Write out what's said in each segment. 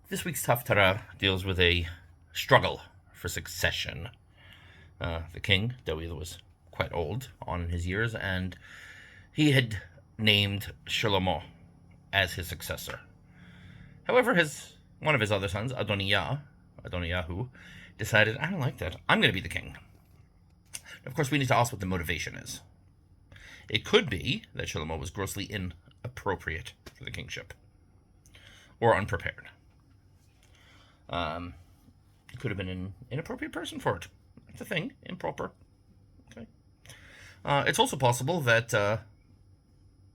This week's Haftarah deals with a struggle for succession. The king, David, was quite old on in his years, and he had named Shlomo as his successor. However, one of his other sons, Adoniyyahu, decided, I don't like that. I'm going to be the king. Of course, we need to ask what the motivation is. It could be that Shlomo was grossly inappropriate for the kingship, or unprepared. He could have been an inappropriate person for it. That's a thing, improper. Okay. It's also possible that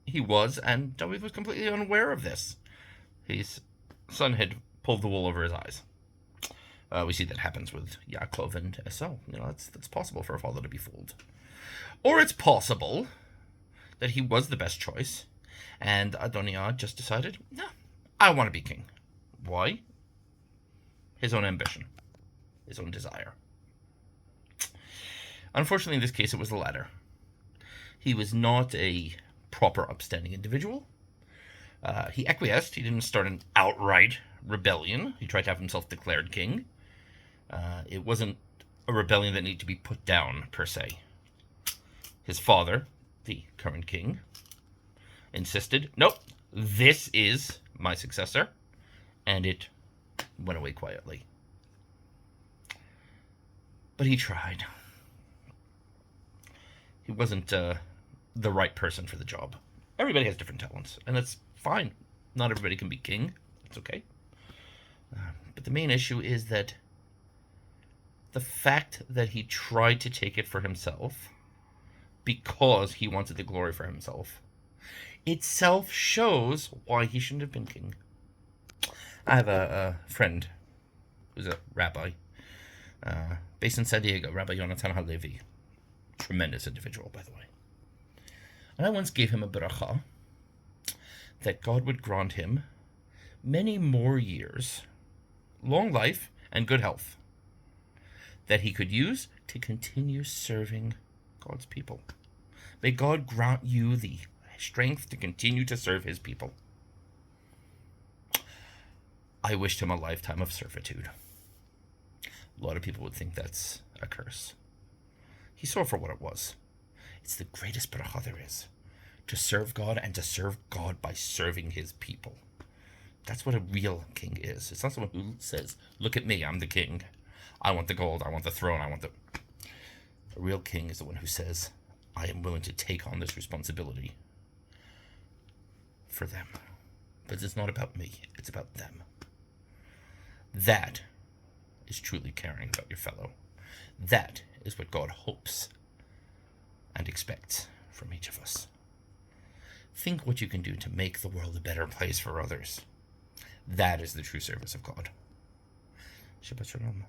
he was, and David was completely unaware of this. His son had pulled the wool over his eyes. We see that happens with Yaakov and Esau. That's possible for a father to be fooled. Or it's possible that he was the best choice, and Adoniyya just decided, no, I want to be king. Why? His own ambition, his own desire. Unfortunately, in this case, it was the latter. He was not a proper, upstanding individual. He acquiesced. He didn't start an outright rebellion. He tried to have himself declared king. It wasn't a rebellion that needed to be put down, per se. His father, the current king, insisted, nope, this is my successor, and it went away quietly. But he tried. He wasn't the right person for the job. Everybody has different talents, and that's fine. Not everybody can be king. It's okay. But the main issue is that the fact that he tried to take it for himself because he wanted the glory for himself itself shows why he shouldn't have been king. I have a friend who's a rabbi based in San Diego, Rabbi Yonatan Halevi. Tremendous individual, by the way. And I once gave him a bracha that God would grant him many more years, long life, and good health that he could use to continue serving God's people. May God grant you the strength to continue to serve his people. I wished him a lifetime of servitude. A lot of people would think that's a curse. He saw for what it was. It's the greatest bracha there is. To serve God, and to serve God by serving his people. That's what a real king is. It's not someone who says, look at me, I'm the king. I want the gold, I want the throne, A real king is the one who says, I am willing to take on this responsibility for them. But it's not about me, it's about them. That is truly caring about your fellow. That is what God hopes and expects from each of us. Think what you can do to make the world a better place for others. That is the true service of God. Shabbat Shalom.